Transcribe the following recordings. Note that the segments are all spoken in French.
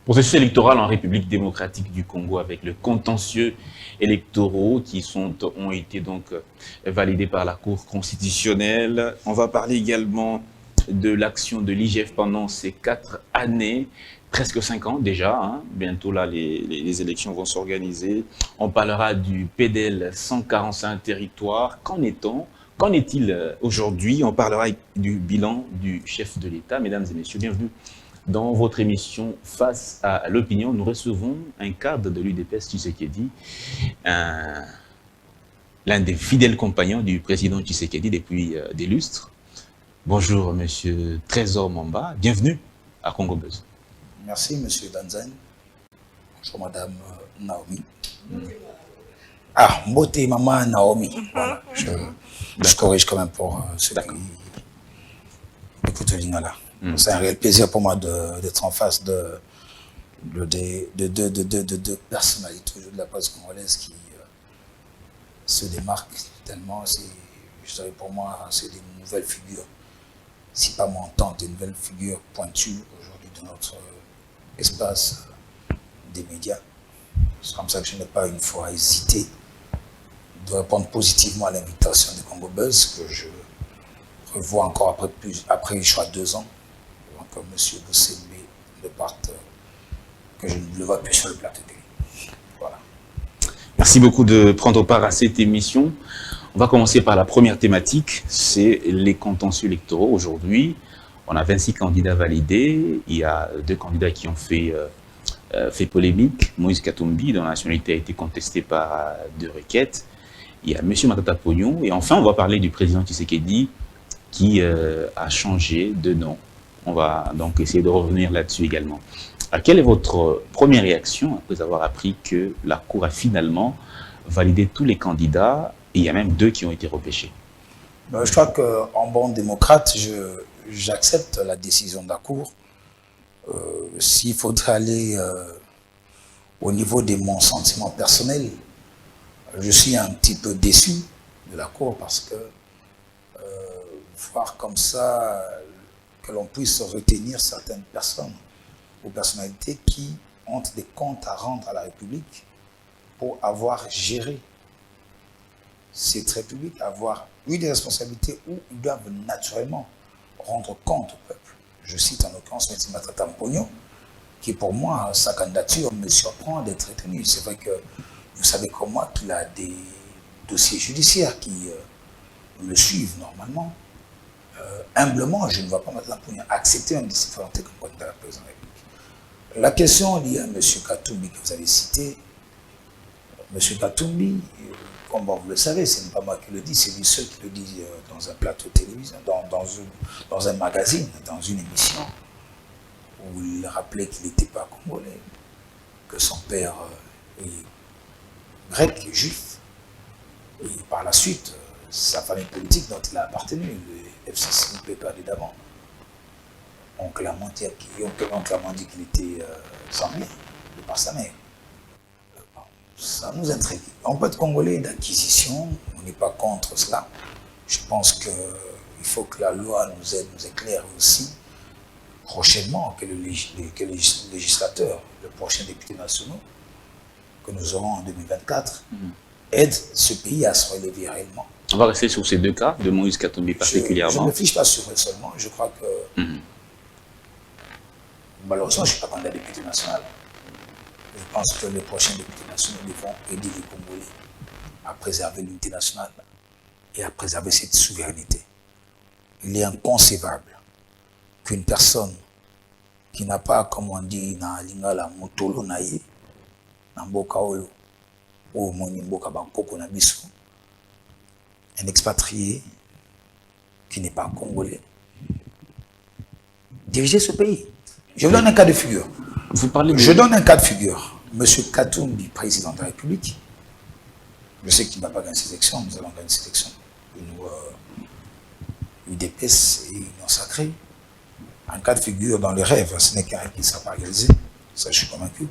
Processus électoral en République démocratique du Congo avec le contentieux électoraux qui ont été donc validés par la Cour constitutionnelle. On va parler également de l'action de l'IGF pendant ces 4 années, presque 5 ans déjà. Hein. Bientôt là, les élections vont s'organiser. On parlera du PDL 145 territoires. Qu'en est-il aujourd'hui? On parlera du bilan du chef de l'État. Mesdames et messieurs, bienvenue. Dans votre émission Face à l'opinion, nous recevons un cadre de l'UDPS Tshisekedi, l'un des fidèles compagnons du président Tshisekedi depuis des lustres. Bonjour, monsieur Trésor Mamba. Bienvenue à Congo Buzz. Merci, monsieur Danzen. Bonjour, madame Naomi. Ah, Mbote maman Naomi. Voilà. Je corrige quand même pour ceux qui écoutent le lingala. C'est un réel plaisir pour moi d'être en face de personnalités de la presse congolaise qui se démarquent tellement. Je dirais pour moi, c'est des nouvelles figures, si pas montantes, des nouvelles figures pointues aujourd'hui de notre espace des médias. C'est comme ça que je n'ai pas une fois hésité de répondre positivement à l'invitation de Congo Buzz, que je revois encore après je crois 2 ans. Que M. Boussembe ne parte, que je ne le vois plus sur le plateau télé. Voilà. Merci beaucoup de prendre part à cette émission. On va commencer par la première thématique, c'est les contentieux électoraux. Aujourd'hui, on a 26 candidats validés. Il y a 2 candidats qui ont fait polémique. Moïse Katumbi, dont la nationalité a été contestée par 2 requêtes. Il y a M. Matata Pognon. Et enfin, on va parler du président Tshisekedi qui a changé de nom. On va donc essayer de revenir là-dessus également. Quelle est votre première réaction après avoir appris que la Cour a finalement validé tous les candidats et il y a même 2 qui ont été repêchés? Je crois qu'en bon démocrate, j'accepte la décision de la Cour. S'il faudrait aller au niveau de mon sentiment personnel, je suis un petit peu déçu de la Cour parce que voir comme ça que l'on puisse retenir certaines personnes ou personnalités qui ont des comptes à rendre à la République pour avoir géré cette République, avoir eu des responsabilités où ils doivent naturellement rendre compte au peuple. Je cite en l'occurrence M. Matata Pognon, qui pour moi, sa candidature me surprend d'être retenue. C'est vrai que vous savez comme moi qu'il a des dossiers judiciaires qui le suivent normalement. Humblement, je ne vois pas maintenant pour accepter un décision volonté comme candidat à la présidence de la République. La question liée à M. Katumbi que vous avez cité, M. Katumbi, comme vous le savez, ce n'est pas moi qui le dis, c'est lui seul qui le dit dans un plateau de télévision, dans un magazine, dans une émission, où il rappelait qu'il n'était pas congolais, que son père est grec, juif, et par la suite, sa famille politique dont il a appartenu, le FCC, PPAD d'avant, ont clairement dit qu'il était sanglé de par sa mère. Ça nous intrigue. On peut être congolais d'acquisition, on n'est pas contre cela. Je pense qu'il faut que la loi nous aide, nous éclaire aussi prochainement, que le législateur, le prochain député national que nous aurons en 2024, aide ce pays à se relever réellement. On va rester sur ces 2 cas, de Moïse Katumbi particulièrement. Je ne me fiche pas sur elle seulement. Je crois que, malheureusement, je ne suis pas candidat député national. Je pense que les prochains députés nationaux devront aider les Congolais à préserver l'unité nationale et à préserver cette souveraineté. Il est inconcevable qu'une personne qui n'a pas, comme on dit dans Lingala, Motolo Naye, dans Mboka Oyo, ou Mboka Bankoko Nabiso, un expatrié qui n'est pas congolais, diriger ce pays. Je vous donne un cas de figure. Je donne un cas de figure. Monsieur Katumbi, président de la République, je sais qu'il ne va pas gagner ces élections, nous allons gagner ces élections. UDPS et Union Sacrée. Un cas de figure dans les rêves, ce n'est qu'un qui ne sera pas réalisé, ça je suis convaincu.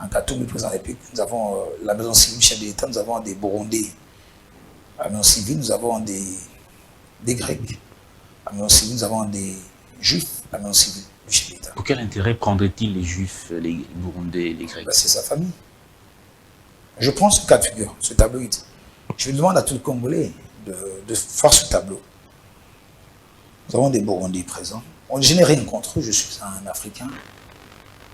En Katumbi, président de la République, nous avons la maison civile du chef de l'État, nous avons des Burundais. À la maison civile, nous avons des Grecs. À la maison civile, nous avons des Juifs. À la maison civile du chef de l'État. Pour quel intérêt prendraient-ils les Juifs, les Burundais, les Grecs? C'est sa famille. Je prends ce cas de figure, ce tableau. Je demande à tout le Congolais de faire ce tableau. Nous avons des Burundais présents. Je n'ai rien contre eux, je suis un Africain.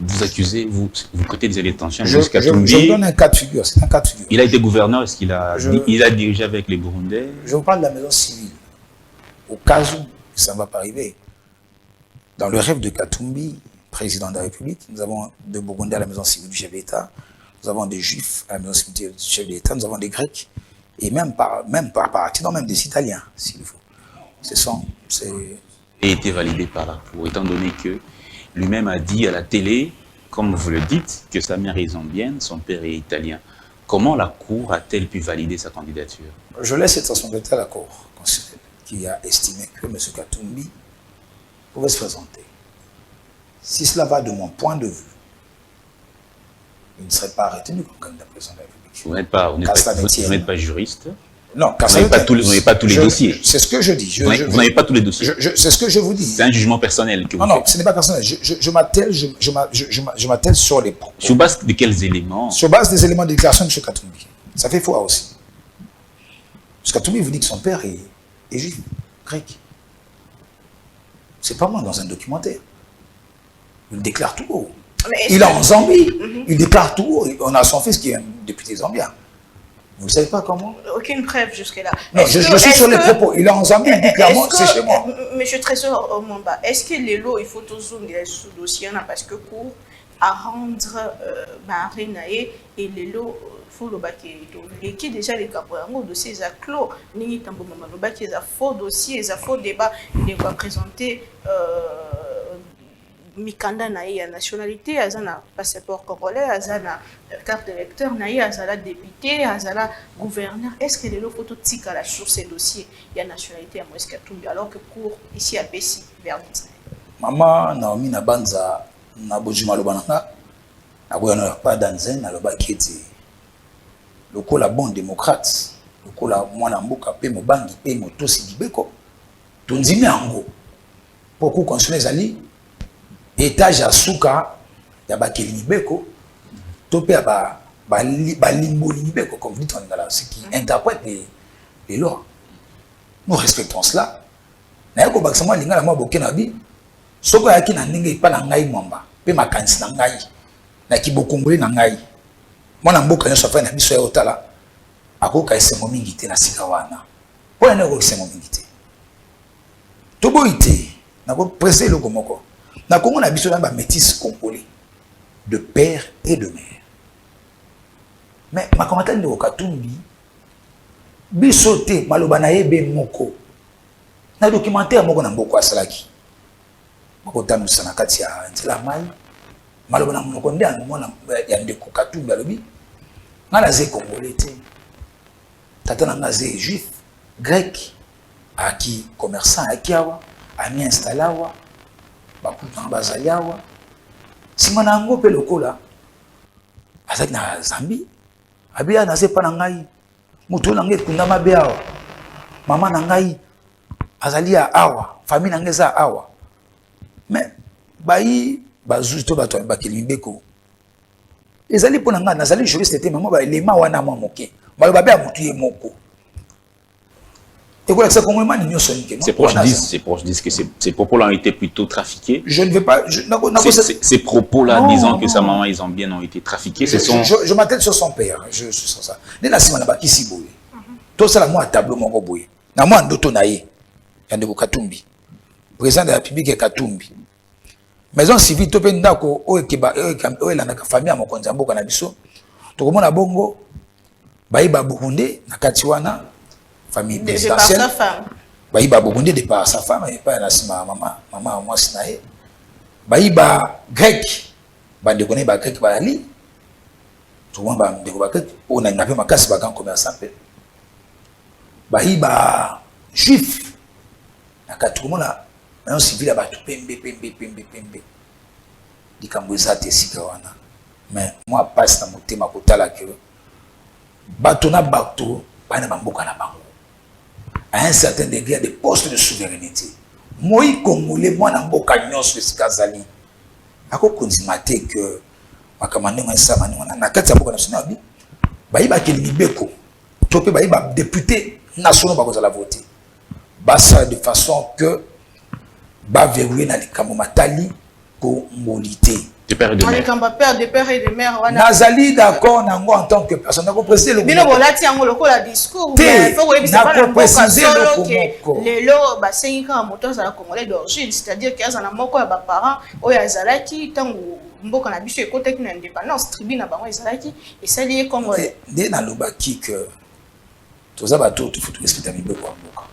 Vous accusez, vous prêtez des détentions Je jusqu'à Tumbi. vous donne un cas de figure, c'est un cas de figure. Il a été gouverneur, est-ce qu'il a, il a dirigé avec les Burundais? Je vous parle de la maison civile. Au cas où ça ne va pas arriver. Dans le rêve de Katumbi, président de la République, nous avons des Burundais à la maison civile du chef d'État, nous avons des Juifs à la maison civile du chef d'État, nous avons des Grecs, et même par partie, même des Italiens, s'il faut. Et été validé par la Cour, étant donné que lui-même a dit à la télé, comme vous le dites, que sa mère est zambienne, son père est italien. Comment la Cour a-t-elle pu valider sa candidature? Je laisse cette responsabilité à la Cour constitutionnelle, qui a estimé que M. Katumbi pouvait se présenter. Si cela va de mon point de vue, il ne serait pas retenu comme candidat président de la République. Vous n'êtes pas juriste? Non, vous n'avez pas tous les dossiers. C'est ce que je dis. Vous n'avez pas tous les dossiers. C'est ce que je vous dis. C'est un jugement personnel que vous faites. Non, ce n'est pas personnel. Je m'attelle sur les propos. Sur base de quels éléments? Sur base des éléments de déclaration de M. Katumbi. Ça fait foi aussi. Parce que Katumbi vous dit que son père est juif, grec. C'est pas moi dans un documentaire. Il déclare tout haut. Il est en Zambie. Il déclare tout haut. On a son fils qui est un député zambien. Vous ne savez pas comment? Aucune preuve jusque-là. Non, je suis sur les propos. Il est en Zambie, il dit clairement c'est chez moi. Monsieur Trésor Mamba, est-ce que les lots, il faut toujours sous dossier parce que pour rendre Marinae et les lots, il faut le baquer. Et qui déjà les caporango dossiers à clos, ni tambo maman le baquer, ils faux dossiers, ils faux débat, il va présenter. Mikanda naïe à nationalité, azana passeport congolais, azana carte d'électeur naïe, azala député, azala gouverneur. Est-ce que les lots photos tique à la sur ces dossiers, il y a nationalité à Moïse Katumbi, alors que cours ici à Bessi, verdict. Maman Naomi Nabanza Nabojuma Lobananga, Nagoyana pas danzen, Naloba Keti, le coup la bon démocrate, le coup la moine mboka pe mobangi pe motosi bibeko, tunzime ango, pourquoi consommer zali étage à Souka, il y a Bakeli Beko, topé à Balimbo Beko, comme vous dites, ce qui interprète les lois. Nous respectons cela. Mais quand on a dit que moi Bokenabi, ce qui est qui pas l'angaï mamba, pe ma kansi l'angaï, na ki bokongolais l'angaï. Moi n'amboka ne soit pas na biso ya otala, akoka ese momingité na sikawana. Pour ne ko ese momingité. Tobo ité, na ko presser le komoko. Na Congo na biso na ba métis congolais de père et de mère. Mais ma commentaire de Katumbi bisoté maloba na yebe moko. Na documentaire moko na mboko asalaki. Moko tamu sana kati ya nzela mai. Maloba na moko nde mona ya ndeko Katumbi alobi. Ngana ze congolais te. Tata na ngaze juif, grec, aki commerçant aki awa, ami installé awa. Bakutan bazaliawa sima na ngo pe lokola azaki na Zambie abia na sepa na ngai mutu na ngai kunda mabe awa mama na ngai azalia awa famille na ngai za awa mais bayi bazuzi to bato bakeli mbeko ezali pona ngai nazali juriste te mama ba elema wana mwa moke balo babe mutu ye moko. Ces proches disent que ces propos-là ont été plutôt trafiqués. Je ne veux pas... Ces propos-là disant que sa maman et zambienne ont été trafiqués, je m'attelle sur son père. Je suis sur ça. Tout ça, moi, tableau, mon boy. Na moi, ndoto naïe. Yandeko Katumbi. Président de la République est Katumbi. Maison civile, to pe ndako, oelandaka famille à mon konzambo kanabiso. Tokomona bongo, baïba Burundais, na katiwana. Famille présidentielle. Baïba Burundais de par sa femme et pas la maman moi sinae. Baïba grec. Bande connaît ba grec ba ali. Tout le monde ba de ba grec. On a une ma casse ba grand commerçant. Baïba juif. Na ka tout le monde un civil ba tout pembe. Di kambo ezate sika wana. Mais moi, passe dans mon thème à côté là que bateau na bateau, pas na bamboka na bango. À un certain degré, il y a des postes de souveraineté. Moi, Congolais, moi, na mboka nyonso esikazali. Ako konzimate que makamande nga sa mani na kati ya mboka national bi ba yiba ke libeko to pe ba yiba député national ba kozala voter. Basa de façon que ba verrouiller na likambo matali ko ngolité. De père et de mère. Père de père et de mère. Nazali d'accord nango en tant que personne. Nako préciser le bino bolati yango lokola discours mais faut que ça pas préciser le lo ba senga moto za congolais d'origine, c'est-à-dire qu'il y a na moko ya ba parents oyo azalaki tango mboka na biso ekotaki na indépendance tribu na bango ezalaki esali congolais. Dès na lobaki que toza bato tu faut respecter mibeko ya mboka.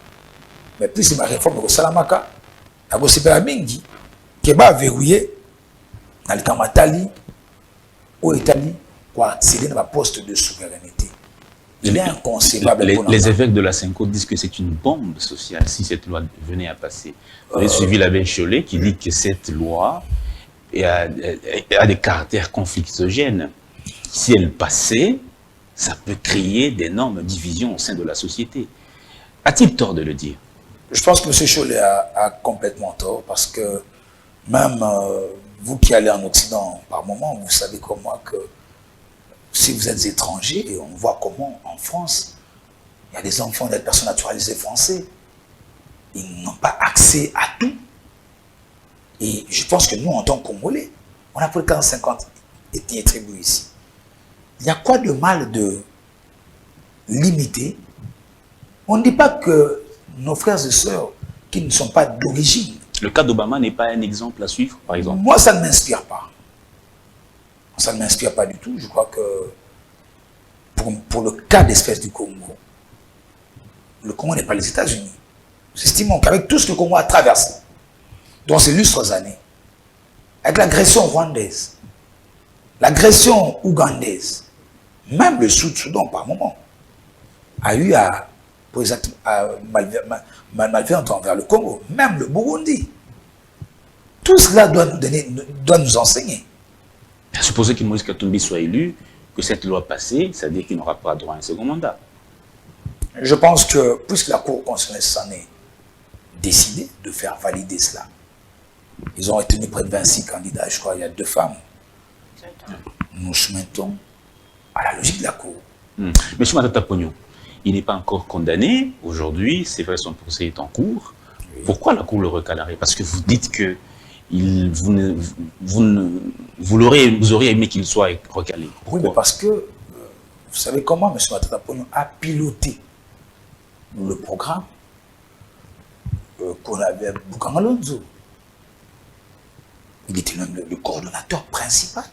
Mais plus ma réforme ko salamaka na ko sepela mingi ke ba verrouiller dans le Kamatali, au Italie, c'est un poste de souveraineté. Il est inconcevable. Les évêques de la Cinco disent que c'est une bombe sociale si cette loi venait à passer. Vous avez suivi l'abbé Cholet qui dit que cette loi a des caractères conflictogènes. Si elle passait, ça peut créer d'énormes divisions au sein de la société. A-t-il tort de le dire? Je pense que M. Cholet a complètement tort parce que même vous qui allez en Occident par moment, vous savez comme moi que si vous êtes étranger, et on voit comment en France, il y a des enfants, des personnes naturalisées français, ils n'ont pas accès à tout. Et je pense que nous, en tant que Congolais, on a plus de 50 ethnies et tribus ici. Il y a quoi de mal de limiter? On ne dit pas que nos frères et sœurs qui ne sont pas d'origine. Le cas d'Obama n'est pas un exemple à suivre, par exemple? Moi, ça ne m'inspire pas. Ça ne m'inspire pas du tout. Je crois que pour le cas d'espèce du Congo, le Congo n'est pas les États-Unis. Nous estimons qu'avec tout ce que le Congo a traversé, dans ces lustres années, avec l'agression rwandaise, l'agression ougandaise, même le Sud-Soudan par moment, a eu à malveillance envers le Congo, même le Burundi. Tout cela doit nous enseigner. Supposez que Moïse Katumbi soit élu, que cette loi passée, ça veut dire qu'il n'aura pas droit à un second mandat. Je pense que, puisque la Cour constitutionnelle s'en est décidée de faire valider cela, ils ont retenu près de 26 candidats, je crois, il y a 2 femmes. Nous soumettons à la logique de la Cour. Monsieur Matata Pognon, il n'est pas encore condamné. Aujourd'hui, c'est vrai, son procès est en cours. Oui. Pourquoi la Cour le recalerait? Parce que vous dites que vous auriez aimé qu'il soit recalé. Pourquoi? Oui, mais parce que, vous savez comment M. Matata Pognon a piloté le programme qu'on avait à Bukanga Lonzo. Il était même le coordonnateur principal.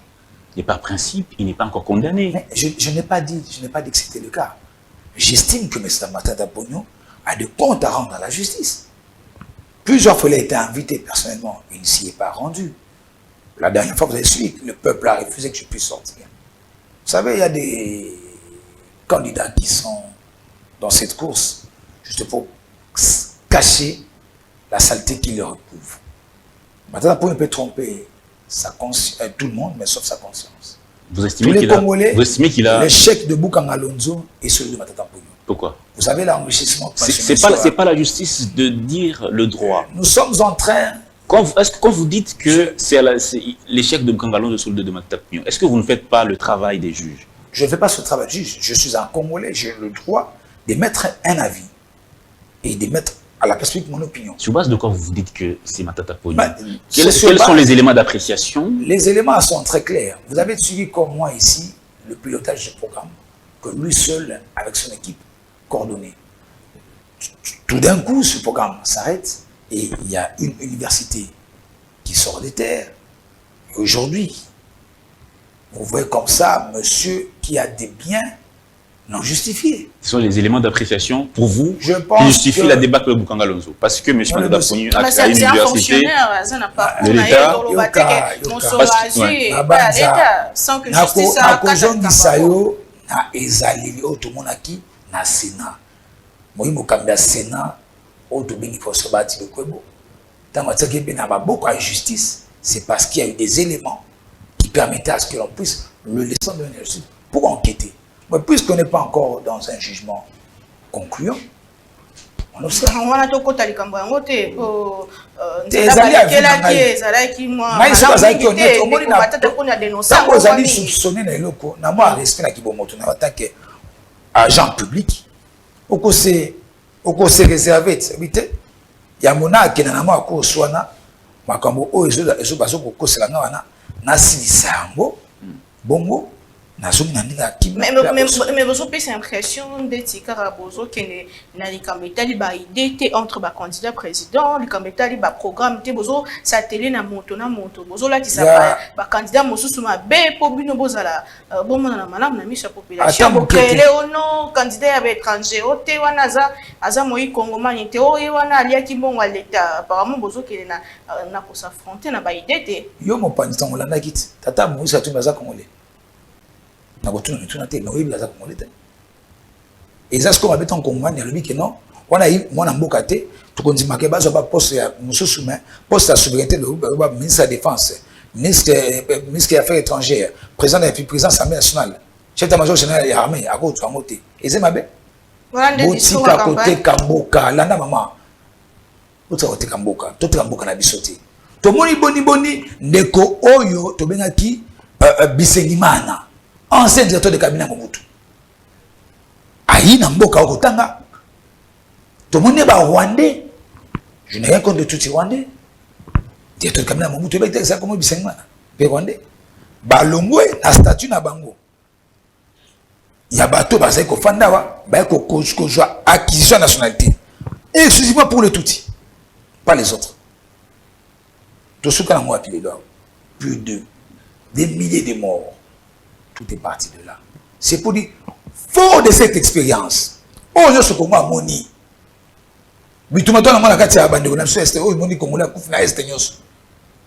Et par principe, il n'est pas encore condamné. Mais je n'ai pas dit que c'était le cas. J'estime que M. Matata Pognon a des comptes à rendre à la justice. Plusieurs fois, il a été invité personnellement, il ne s'y est pas rendu. La dernière fois, vous avez suivi, le peuple a refusé que je puisse sortir. Vous savez, il y a des candidats qui sont dans cette course, juste pour cacher la saleté qui les recouvre. Matata Pognon peut tromper tout le monde, mais sauf sa conscience. Vous estimez qu'il a... L'échec de Bukanga Lonzo et celui de Matata Pognon. Pourquoi? Vous avez l'enrichissement. C'est pas la justice de dire le droit. Nous sommes en train... Est-ce que quand vous dites que c'est l'échec de Bukanga Lonzo et celui de Matata Pognon, est-ce que vous ne faites pas le travail des juges? Je ne fais pas ce travail de juge. Je suis un Congolais, j'ai le droit d'émettre un avis et d'émettre à la perspective mon opinion. Sur base de quoi vous dites que c'est Matata Pognon? Quels sont les éléments d'appréciation? Les éléments sont très clairs. Vous avez suivi comme moi ici le pilotage du programme que lui seul, avec son équipe, coordonné. Tout d'un coup, ce programme s'arrête et il y a une université qui sort des terres. Et aujourd'hui, vous voyez comme ça, monsieur qui a des biens non justifiés. Ce sont les éléments d'appréciation pour vous qui justifient la débâcle de Bukanga Lonzo. Parce que M. Matata Pognon a créé une université de l'État. Sans que justice na ezaleli oto monaki na Sénat. Moi mokamba Sénat oto bengi poso bati le kwebo. Tant que bien na boko à justice, c'est parce qu'il y a eu des éléments qui permettaient à ce que l'on puisse le laissant donner le suite pour enquêter. Mais puisqu'on n'est pas encore dans un jugement concluant, on observe. On a tout côté likambo yango te po soupçonné na eloko na moi respect na kibomoto na tant que agent public oko se réserver habité ya mona kena na moi ko swana makambo o ezo bazo ko kosela nga wana na silisa yango bongo mais vous avez l'impression d'être carabozo qui est dans les candidats idée entre les candidats président les candidats les programme te bozo satellite na moto bozo là qui ça ba candidat mosu suma be po bino bozala bon na malamu na mission population bo créer ono candidat ya étranger ote wana aza moi congomani te o wana alia ki bon wa l'état apparemment bozo qui na ko s'affronter na ba idée te yo mo pandita ngolanda kiti tata mo isa tu baza congolais na botuna mituna te na oyebi aza congolais te eza siko babeta en congomani alobi ke non wana yi mwana mboka te tokondima ke bazwa ba poste ya mosusu mais poste ya souveraineté de ba ministre de la défense ministre des affaires étrangères président de la République président de l'Assemblée nationale chef d'état-major général ya armée akoto yango te eza mabe botika kote kamboka landa mama botika kote kamboka toteka mboka na biso te tomoni boni ndeko oyo tobengaki Bisengimana ancien directeur de cabinet Mobutu ayi na mboka okotanga tomoni ba Rwandais je n'ai rien contre de tout les Rwandais directeur de cabinet Mobutu ba ça comme Bisengimana pe Rwandais ba longwe na statut na bango ya bato ba ko fanda wa ba ko joie acquisition nationalité exclusivement pour le Tutsi pas les autres tout ce qu'on a moi appelé là plus de des milliers de morts. Tout est parti de là. C'est pour dire, fort de cette expérience, oh, je suis comme moi, moni. Mais tout le monde,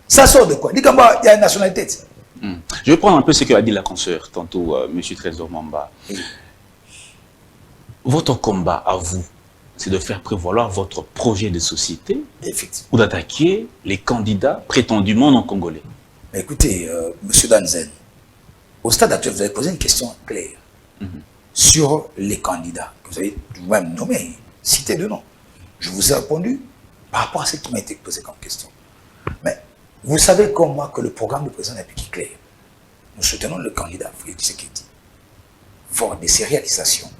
ça sort de quoi? Il y a une nationalité. Je vais prendre un peu ce qu'a dit la consoeur, tantôt, M. Trésor Mamba. Votre combat à vous, c'est de faire prévaloir votre projet de société ou d'attaquer les candidats prétendument non congolais. Mais écoutez, M. Danzen, au stade actuel, vous avez posé une question claire sur les candidats que vous avez vous-même nommés, cité de nom. Je vous ai répondu par rapport à ce qui m'a été posé comme question. Mais vous savez comme moi que le programme du président de la République est clair. Nous soutenons le candidat Félix Tshisekedi, fort de ses réalisations,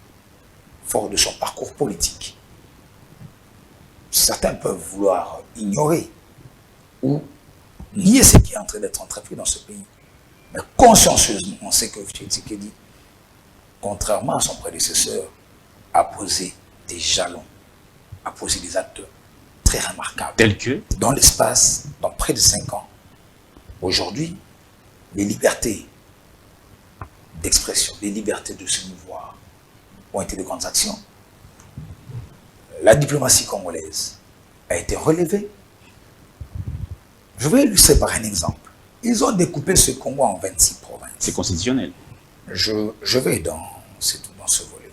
fort de son parcours politique. Certains peuvent vouloir ignorer ou nier ce qui est en train d'être entrepris dans ce pays. Mais consciencieusement, on sait que Tshisekedi, contrairement à son prédécesseur, a posé des jalons, a posé des actes très remarquables. Tels que dans l'espace, dans près de 5 ans. Aujourd'hui, les libertés d'expression, les libertés de se mouvoir ont été de grandes actions. La diplomatie congolaise a été relevée. Je vais illustrer par un exemple. Ils ont découpé ce Congo en 26 provinces. c'est constitutionnel. Je vais dans ce volet.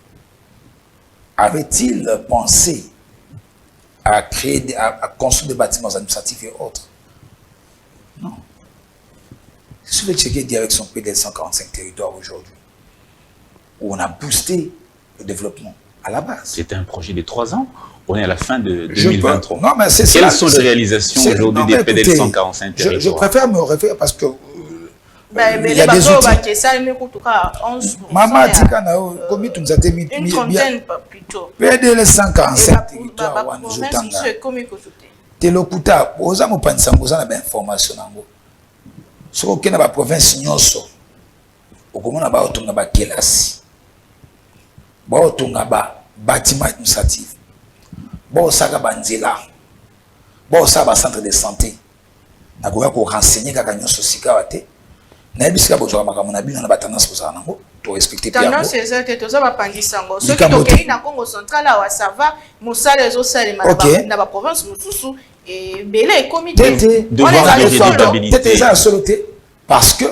Avait-il pensé à créer, à construire des bâtiments administratifs et autres? Non. Je vais checker dit avec son PDL 145 territoires aujourd'hui, où on a boosté le développement à la base. C'était un projet de 3 ans. On est à la fin de 2023. Non, mais c'est Quelles sont les réalisations aujourd'hui des PDL 145 territoires? Je préfère me référer parce que il y a des outils. Maman Tikana, combien tu nous as mis une trentaine plutôt. PDL 145 territoires. Telokuta, oza mo pansango za na ba information nango. Soko kena ba province nyonso. Okomona ba otunga ba kelasi. Ba otunga ba bâtiment administratif. Ba osaka ba nzela. Ba osaka ba centre de santé. Na ko renseigner kaka nyonso sika wate. Na bisika bozwa makambo na bino na ba tendance bozala nango. To respecter bien. Tendance c'est to za ba pangisango. Ce qui tokei na Congo central wa sava, mosala ezo salema na ba province mususu. Et belé comité devoir de rédactabilité. C'était ça la soloté parce que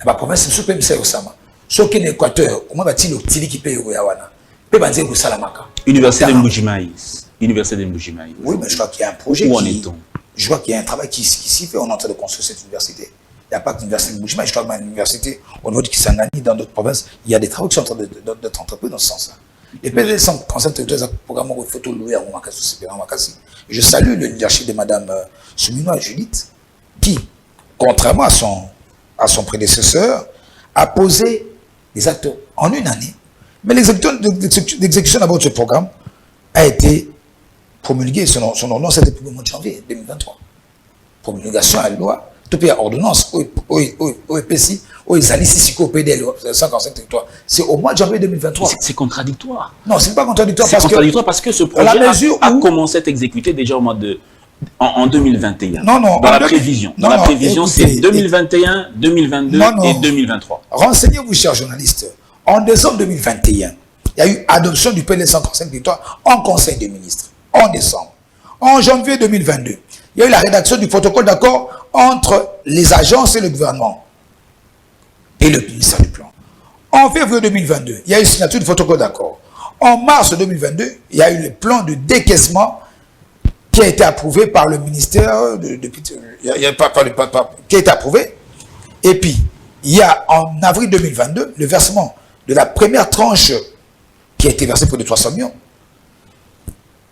la province sous même c'est Osama. Sauf qu'en Équateur, comment va-t-il obtenir qui paye au Yawana? Peut banzer au Salamaka. Université de Mbujimaïs. Université de Mbujimaïs. Oui, mais je crois qu'il y a un projet. Où en est-on? Je vois qu'il y a un travail qui s'y fait. On est en train de construire cette université. Il n'y a pas que l'université de Bushima, je crois que dans l'université au niveau de Kisangani, dans d'autres provinces, il y a des travaux qui sont en train d'être entrepris dans ce sens-là. Et puis, sans penser que le programme où il faut tout louer à Makassi. Je salue le leadership de Mme Souminoa Judith, qui, contrairement à son prédécesseur, a posé des actes en une année. Mais l'exécution d'abord de ce programme a été promulguée, son ordonnance a été publiée au mois de janvier 2023. Promulgation à la loi, tout pays à ordonnance, au EPC, au Ezalissi, au PDL, 145 territoires. C'est au mois de janvier 2023. C'est contradictoire. Non, c'est pas contradictoire. C'est contradictoire parce que ce projet a commencé à être exécuté déjà au mois de... En 2021. Non, non. Dans la prévision. Dans la prévision, c'est 2021, 2022 et 2023. Renseignez-vous, chers journalistes. En décembre 2021, il y a eu adoption du PDL 145 territoires en Conseil des ministres. En décembre. En janvier 2022, il y a eu la rédaction du protocole d'accord entre les agences et le gouvernement et le ministère du Plan. En février 2022, il y a eu signature du protocole d'accord. En mars 2022, il y a eu le plan de décaissement qui a été approuvé par le ministère, qui a été approuvé. Et puis, il y a en avril 2022, le versement de la première tranche qui a été versée pour de 300 millions.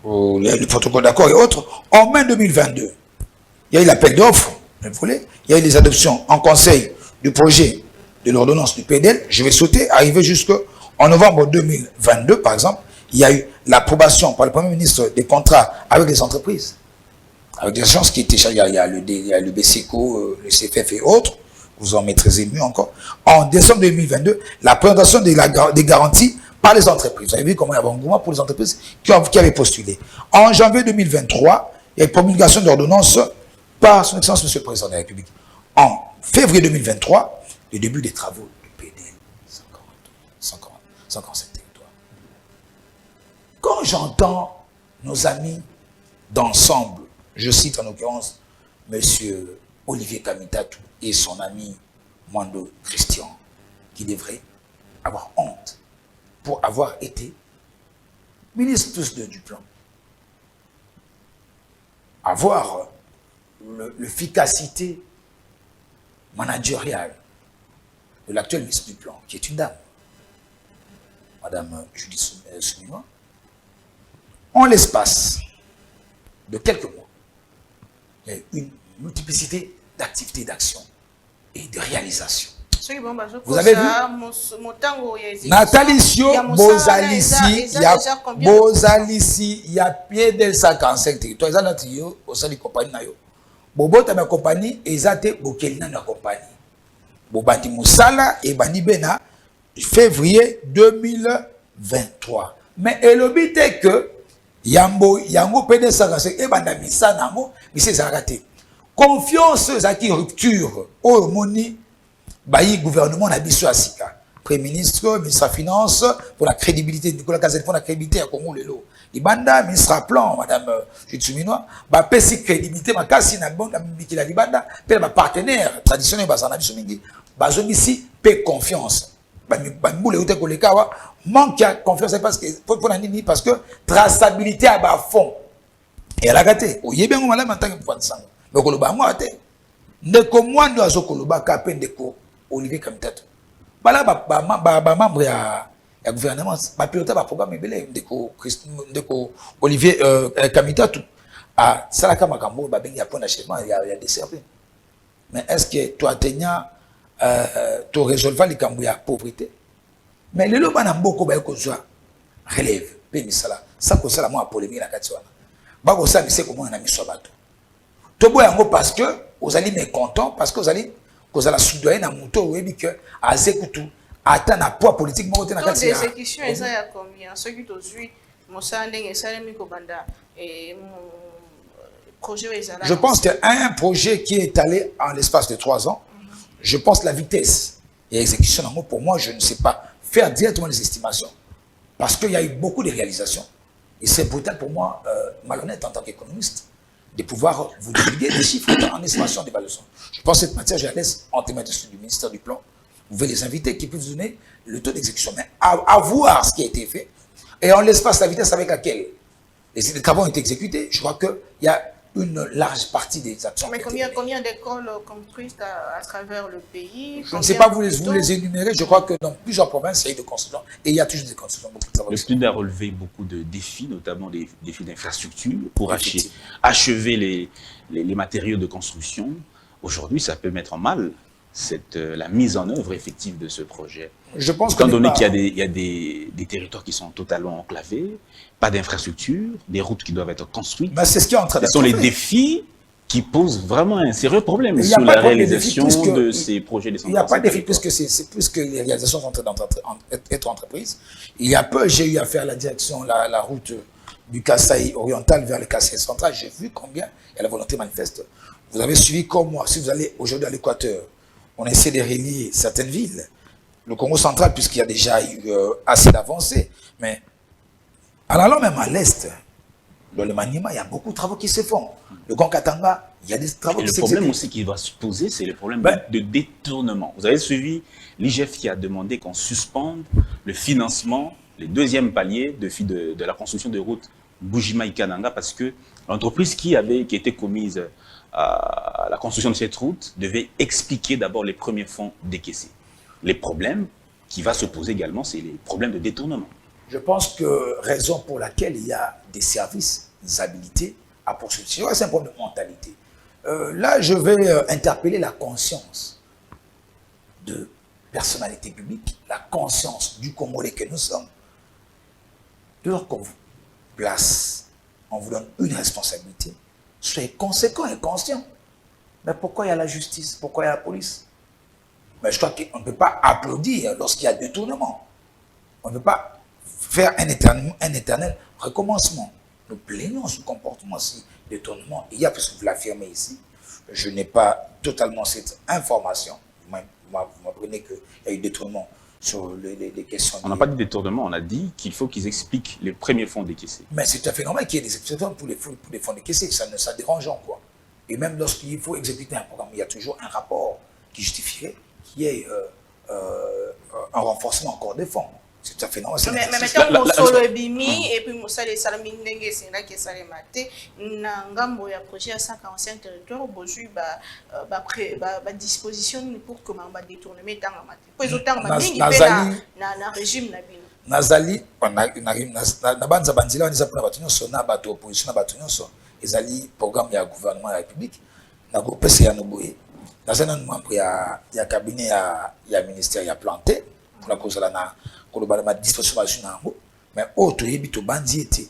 Le protocole d'accord et autres. En mai 2022, il y a eu l'appel d'offres, il y a eu les adoptions en conseil du projet de l'ordonnance du PDL. Je vais sauter, arriver jusqu'en novembre 2022, par exemple. Il y a eu l'approbation par le Premier ministre des contrats avec les entreprises, avec des agences qui étaient chargées. Il y a le BCECO, le CFF et autres. Vous en maîtrisez mieux encore. En décembre 2022, la présentation des garanties par les entreprises. Vous avez vu comment il y avait un engouement pour les entreprises qui avaient postulé. En janvier 2023, il y a une promulgation d'ordonnance par son Excellence Monsieur le Président de la République. En février 2023, le début des travaux du PDL 147 territoires. Quand j'entends nos amis d'ensemble, je cite en l'occurrence Monsieur Olivier Kamitatou et son ami Mwando Christian, qui devraient avoir honte pour avoir été ministre tous deux du plan. Avoir l'efficacité managériale de l'actuel ministre du plan, qui est une dame, Madame Judith Souminoa, en l'espace de quelques mois, il y a eu une multiplicité d'activités, d'actions et de réalisations. Vous avez vu Nathalie Sio, Bozalissi, il y a pied de 55 territoires. Ils ont dit au sein de la compagnie. Bobota ma compagnie, ils ont été Bokelina na compagnie. Bobati Moussala et Bani Bena, février 2023. Mais le but est que Yango PD 55 et Bandamisa Nango, mais c'est raté. Confiance, c'est rupture. Oh, moni. Bayi gouvernement na biso asika premier ministre ministre des finances pour la crédibilité Nicolas Kazali pour la crédibilité à Congo lelo libanda ministre plan madame Judith Souminoa ba pesi crédibilité makasi na bon na mikila libanda pe ba partenaire traditionnel bazana biso mingi bazomisi pe confiance ba mbule uté kolekawa manque de confiance parce que pour nini parce que traçabilité à ba fond et la gâté oyebengo malama en tant que pouvoir de sang mais koloba moi até ndeko mwando azokoloba ka pe ndeko Olivier Kamitatou. Voilà, membre ya gouvernement, piloté par programme ebele ndeko Olivier Kamitatou. Ah, salaka makambo ba bengi ya point d'achèvement, il y a des services. Mais est-ce que toi tenya to résolver les kambo ya pauvreté? Mais le loba na mboko ba ekozwa relève pe misala. Ça ko sala moi polémique na kati wana. Ba ko sa mise ko mona na miso bato. To boya ngo parce que vous allez mécontent parce que vous allez cause la soudoyer na moto webi que azekutu atteint un poids politique mo tena kati ya exécution eza ya combien ceux qui tozui mosala ndenge esalemi kobanda projet ezala. Je pense qu'il y a un projet qui est allé en l'espace de 3 ans. Je pense la vitesse et l'exécution pour moi je ne sais pas faire directement les estimations parce qu'il y a eu beaucoup de réalisations et c'est brutal pour moi malhonnête en tant qu'économiste de pouvoir vous divulguer des chiffres en estimation d'évaluation. Je pense que cette matière, je la laisse en thématique du ministère du Plan. Vous pouvez les inviter qui peuvent vous donner le taux d'exécution. Mais à voir ce qui a été fait et en l'espace la vitesse avec laquelle les travaux ont été exécutés, je crois qu'il y a une large partie des actions. Mais combien d'écoles construisent à travers le pays? Je ne sais pas vous les énumérer. Je crois que dans plusieurs provinces, il y a eu des constructions. Et il y a toujours des constructions. Le SPID a relevé beaucoup de défis, notamment des défis d'infrastructure, pour achever les matériaux de construction. Aujourd'hui, ça peut mettre en mal la mise en œuvre effective de ce projet. Je pense Étant donné qu'il y a des territoires qui sont totalement enclavés, pas d'infrastructures, des routes qui doivent être construites. Mais c'est ce qui est en train Ce sont les défis qui posent vraiment un sérieux problème sur la réalisation de ces projets de Il n'y a pas de défi puisque c'est plus que les réalisations sont en train d'être entreprises. Il y a peu, j'ai eu à faire la direction, la route du Kasaï oriental vers le Kasaï central. J'ai vu combien il y a la volonté manifeste. Vous avez suivi comme moi. Si vous allez aujourd'hui à l'Équateur, on essaie de relier certaines villes. Le Congo central, puisqu'il y a déjà eu assez d'avancées. Mais en allant même à l'Est, dans le Maniema, il y a beaucoup de travaux qui se font. Le Grand Katanga, il y a des travaux qui se font. Le problème aussi qui va se poser, c'est le problème de détournement. Vous avez suivi l'IGF qui a demandé qu'on suspende le financement, le deuxième palier de la construction de route Bujima-Ikananga, parce que l'entreprise qui était commise à la construction de cette route devait expliquer d'abord les premiers fonds décaissés. Les problèmes qui vont se poser également, c'est les problèmes de détournement. Je pense que raison pour laquelle il y a des services habilités à poursuivre. C'est un problème de mentalité. Là, je vais interpeller la conscience de personnalités publiques, la conscience du Congolais que nous sommes. Dès qu'on vous place, on vous donne une responsabilité, soyez conséquents et conscients. Mais pourquoi il y a la justice? Pourquoi il y a la police? Mais je crois qu'on ne peut pas applaudir lorsqu'il y a détournement. On ne peut pas faire un éternel recommencement. Nous plaignons ce comportement, si détournement. Il y a, puisque vous l'affirmez ici, je n'ai pas totalement cette information. Vous m'apprenez qu'il y a eu détournement sur les questions. On n'a pas dit détournement, on a dit qu'il faut qu'ils expliquent les premiers fonds décaissés. Mais c'est tout à fait normal qu'il y ait des explications pour les fonds décaissés, ça dérange en quoi. Et même lorsqu'il faut exécuter un programme, il y a toujours un rapport qui justifierait qu'il y ait un renforcement encore des fonds. C'est tout à fait normal. Mais maintenant, Moussolo et Bimi, et puis Moussa et Salamine Dengue, c'est là qui s'est maté. Nangambo, il y a un projet à 145 territoires, Boju, disposition pour que ma détournement dans la maté. Puis, autant ma dingue, na régime na bino. Nazali, na banza banzila, on a pour la bâtonnière, na bateau opposition, na bâtonnière, ezali programme ya gouvernement de la République, na groupe ya Noboye. Dans un membre, il y a cabinet, il y a ministère, il y a planté, pour la cause de la ma disposition mais autre yebito bandi était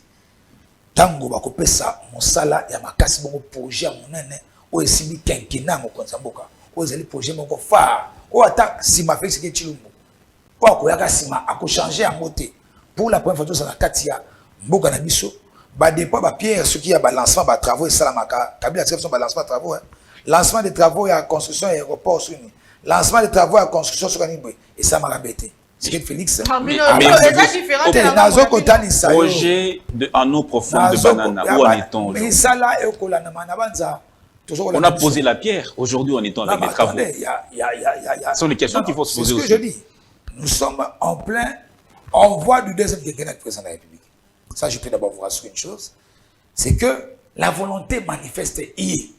tango bakopesa mosala ya makasi bongo projet monene o esimi kenkina mo konzamboka o ezali projet moko fa o ata sima Félix Chilombo o akoyaka sima ako changer yango te pour la première fois ça na katia mboka na biso ba dépôt ba pierre ce qui a balancement ba travaux et salamaka kabila exception balancement travaux lancement des travaux ya construction aéroport suni lancement des travaux ya construction sur Kanibwe et ça m'a rabêté. C'est que Félix. Mais projet en eau profonde de Banana, où en est-on aujourd'hui? On a posé la pierre, aujourd'hui on est avec les travaux. Ce sont les questions qu'il faut se poser aussi. C'est ce que je dis. Nous sommes en plein envoi du deuxième quinquennat du président de la République. Ça, je peux d'abord vous rassurer une chose, c'est que la volonté manifeste y est.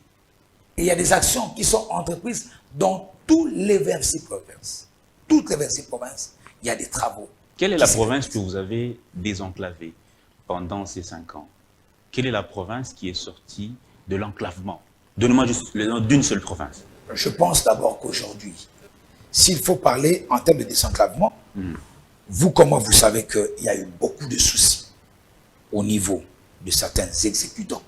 Et il y a des actions qui sont entreprises dans tous les 26 provinces. Toutes les 26 provinces. Il y a des travaux. Quelle est la province que vous avez désenclavée pendant ces 5 ans? Quelle est la province qui est sortie de l'enclavement? Donnez-moi juste le nom d'une seule province. Je pense d'abord qu'aujourd'hui, s'il faut parler en termes de désenclavement, vous, comment vous savez qu'il y a eu beaucoup de soucis au niveau de certains exécutants?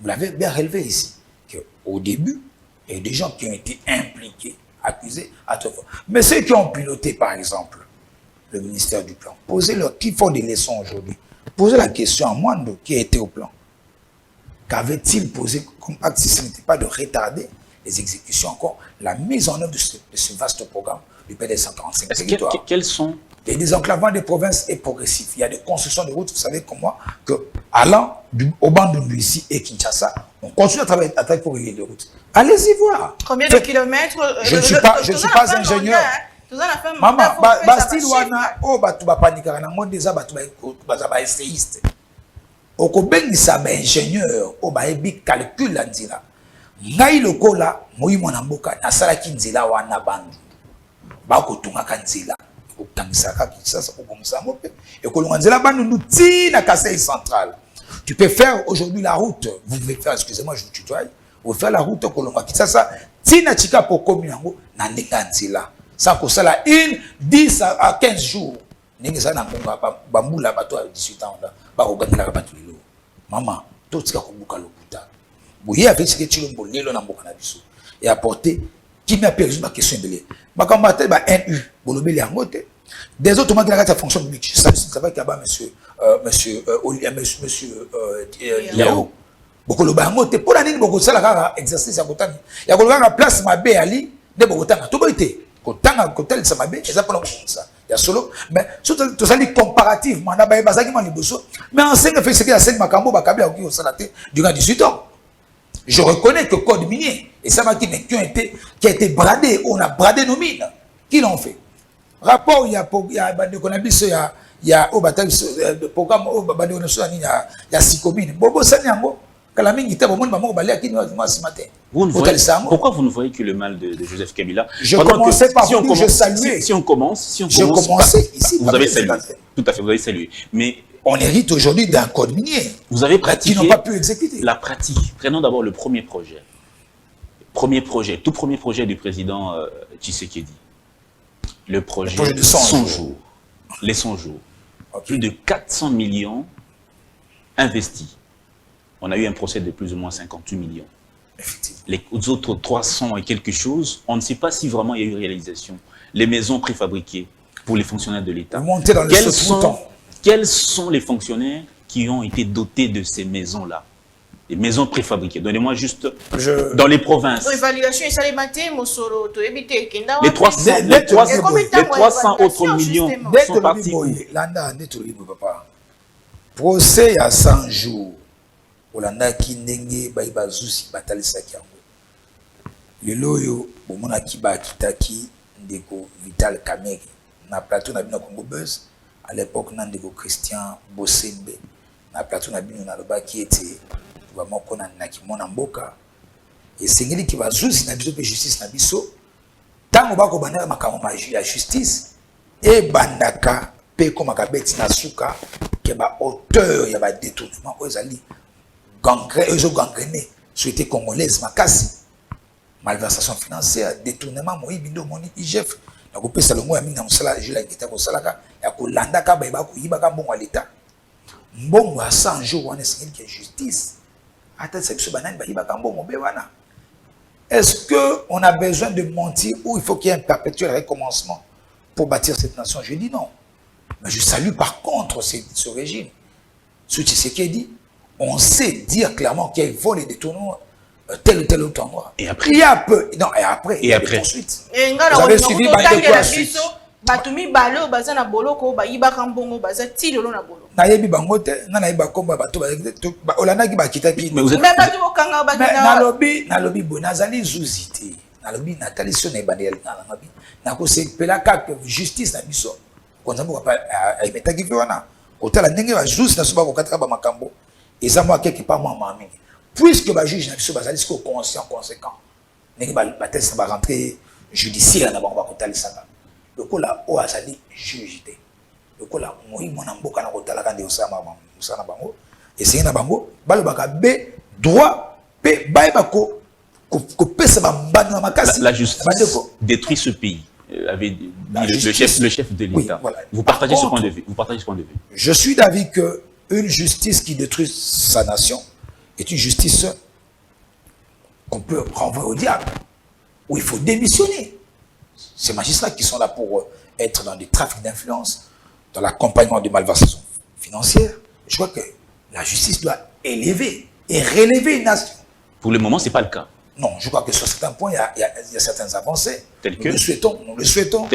Vous l'avez bien relevé ici, qu'au début, il y a eu des gens qui ont été impliqués, accusés à tout fois. Mais ceux qui ont piloté, par exemple, le ministère du Plan, posez-leur, qui font des leçons aujourd'hui, posez la question à Mwando, qui a été au plan. Qu'avait-il posé comme acte si ce n'était pas de retarder les exécutions encore, la mise en œuvre de ce vaste programme du PD 145 territoires. Quels sont? Les désenclavements des provinces est progressif. Il y a des constructions de routes, vous savez comme moi, que allant au Bandundu ici et Kinshasa, on continue à travailler pour régler les routes. Allez-y voir. Combien de kilomètres? Je ne suis pas ingénieur. Maman, Bastille Wana, oh, batu ba panika na monde za batu ba essayiste. okobengisa ba ingénieur o ba ebi calcul la nzela ngai lokola moi mwana mboka nasalaki nzela wana bandu bakotungaka nzela okutamisaka Kinshasa kobongisa yango mpe ekolonga nzela bandu tina Kasai central. Tu peux faire aujourd'hui la route, vous pouvez faire, excusez-moi je vous tutoie, vous pouvez faire la route kolonga Kinshasa tina chika pokomi yango na ndeka nzela ça ko sala 10 à 15 jours ndenge ça na ngonga bambula bato à 18 ans là bakogangela bato lelo maman totika kobuka lokuta boye avec ce que tu le lelo na mboka na biso et apporter qui m'a perdu ma question de les bakamata ba NU bolobeli yango te des autres qui la fonction publique ça va qu'il y a monsieur Yao bokoloba yango te pour la nini bokosala kaka exercice ya kotanga ya kolobaka place mabe ali de bokotanga to boite kotanga kotalisa mabe eza pona kokomisa ya solo mais surtout to sali comparativement na ba bazaki ma liboso mais enseigne fait ce que la scène makambo bakabla oki osala te durant 18 ans. Je reconnais que code minier et ça va qui a été bradé, on a bradé nos mines. Qui l'ont fait? Rapport il y a il y a au bataille programme au bataille il y a Sicomine. Bobo Sanyango Kalaming était au monde maman balé qui nous ce matin. Pourquoi vous ne voyez que le mal de Joseph Kabila? Je commençais par vous dire je saluais. Si on commence ici. Vous avez salué. Tout à fait, vous avez salué. Mais on hérite aujourd'hui d'un code minier. Vous avez pratiqué qui n'ont pas pu exécuter. La pratique. Prenons d'abord le premier projet. Tout premier projet du président Tshisekedi. Le projet de 100 jours. Les 100 jours. Okay. Plus de 400 millions investis. On a eu un procès de plus ou moins 58 millions. Les autres 300 et quelque chose, on ne sait pas si vraiment il y a eu réalisation. Les maisons préfabriquées pour les fonctionnaires de l'État. Quels sont les fonctionnaires qui ont été dotés de ces maisons-là? Les maisons préfabriquées. Donnez-moi juste dans les provinces. Les 300 autres millions sont partis. Procès à 100 jours. Olanda ki ndenge bazusi batalisaki yango. Lelo yo bomona ki ba kitaki ndeko Vital Kamerhe na plateau na bino Congo Buzz. À l'époque, on a dit Christian Bossembe, na plateau na bino na loba qui était vraiment qu'on a na kimona mboka et sengeli qui va justice na biso pe justice na biso tango bako bana makambo ya justice et bandaka pe koma kabeti na suka ke ba auteur ya ba détournement ozali gangrené société congolaise makasi malversation financière détournement moyibi ndo moni IGF na kopesa longo ya minga musala jula ngita ko salaka ya kolanda ka ba ko yibaka mbongo à l'état mbongo à 100 jours wana c'est une justice ata sebiso banani ba yibaka mbongo be wana. Est-ce que on a besoin de mentir ou il faut qu'il y ait un perpétuel recommencement pour bâtir cette nation? Je dis non. Mais je salue par contre ce régime. Ce Tshisekedi, on sait dire clairement qu'il vole et détourne tel ou tel autre endroit. Et après? Il y a peu. Non, et après. Et après. Poursuite. Vous avez suivi la suite. Batumi balo baza na boloko ba yibaka mbongo baza ti lolo na bolo. Na yebi bangote na yeba komba bato ba olanda ki ba kitaki. Mais vous êtes batu bokanga ba na lobi bo nazali zuzité. Na lobi na talisio na ibandel na ngabi. Na ko se pela ka justice na biso. Ko nzambo pa metaki wana. Ko tala ndenge ba justice na soba ko kataka ba makambo. Eza moi quelque part moi mami. Puisque ba juge na biso bazali ko conscient conséquent. Ndenge ba test ba rentrer judiciaire na bango ba ko talisaka. Le coup là où a sali jugité le coup là moi mon amboka na kotala kande osama musana bango essayer na bango balobaka be droit pe ba ko pesa ba mbana makasi. La justice détruit ce pays avait dit le chef de l'État. Oui, voilà. Vous partagez ce point de vue. Je suis d'avis que une justice qui détruit sa nation est une justice qu'on peut renvoyer au diable, où il faut démissionner. Ces magistrats qui sont là pour être dans des trafics d'influence, dans l'accompagnement de malversations financières, je crois que la justice doit élever et relever une nation. Pour le moment, ce n'est pas le cas. Non, je crois que sur certains points, il y a certaines avancées. Telles que nous le souhaitons.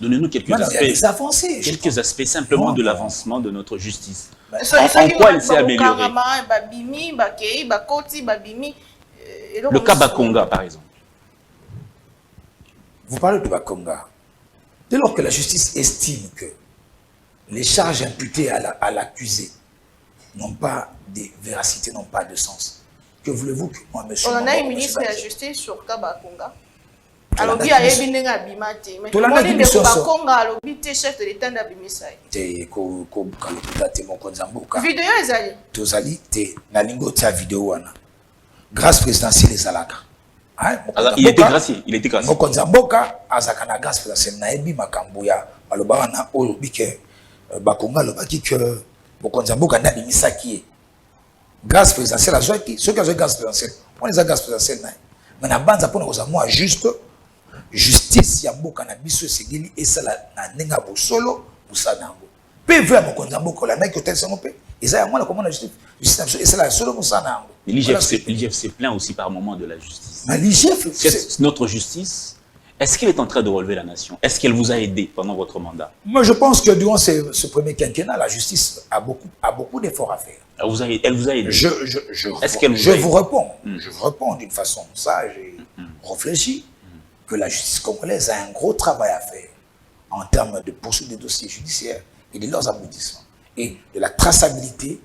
Donnez-nous quelques aspects. Il y a des avancées. Quelques aspects simplement de l'avancement de notre justice. En quoi il s'est amélioré? Le cas Bakonga, par exemple. Vous parlez de Bakonga. Dès lors que la justice estime que les charges imputées à l'accusé n'ont pas de véracité, n'ont pas de sens. Que voulez-vous que moi, monsieur... On a un ministre de la Justice sur Kabakonga. Alors, il y a un ministre Abimate. Mais tout le monde est Kabakonga, alors il est chef de l'État d'Abimisa. Vidéo Ezali. Tozali, na lingo tia vidéo wana. Grâce présidentielle les alaka. Il était gracié, il était gracié. Mokonzamboka azakana grâce présidentielle na ebi makambo ya maloba wana oyo bike bakonga lobaki que Mokonzamboka na bimisaki. Grâce présidentielle azwaki, ceux qui ont grâce présidentielle, on les a grâce présidentielle na. Mais na banza pona kozamwa juste justice ya mboka na biso segeli esala na nenga bosolo musanango. PV ya Mokonzamboka la na kotel sango pe. Eza ya mwana comment la justice esala la solo musanango. L'IGF se plaint aussi par moment de la justice. Mais l'IGF, notre justice, est-ce qu'elle est en train de relever la nation? Est-ce qu'elle vous a aidé pendant votre mandat? Moi, je pense que durant ce premier quinquennat, la justice a beaucoup d'efforts à faire. Elle vous a aidé. Je vous réponds d'une façon sage et réfléchie que la justice congolaise a un gros travail à faire en termes de poursuite des dossiers judiciaires et de leurs aboutissements et de la traçabilité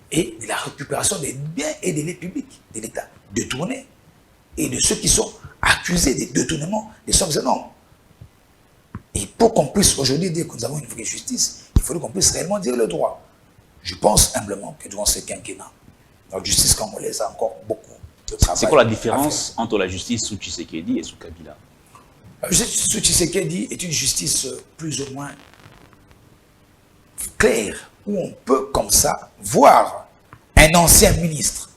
et de la récupération des biens et des lieux publics de l'État détournés et de ceux qui sont accusés de détournement des sommes énormes. Et pour qu'on puisse aujourd'hui dire que nous avons une vraie justice, il faut qu'on puisse réellement dire le droit. Je pense humblement que durant ce quinquennat, la justice congolaise a encore beaucoup de travail. C'est quoi la différence entre la justice sous Tshisekedi et sous Kabila? La justice sous Tshisekedi est une justice plus ou moins claire, où on peut comme ça voir un ancien ministre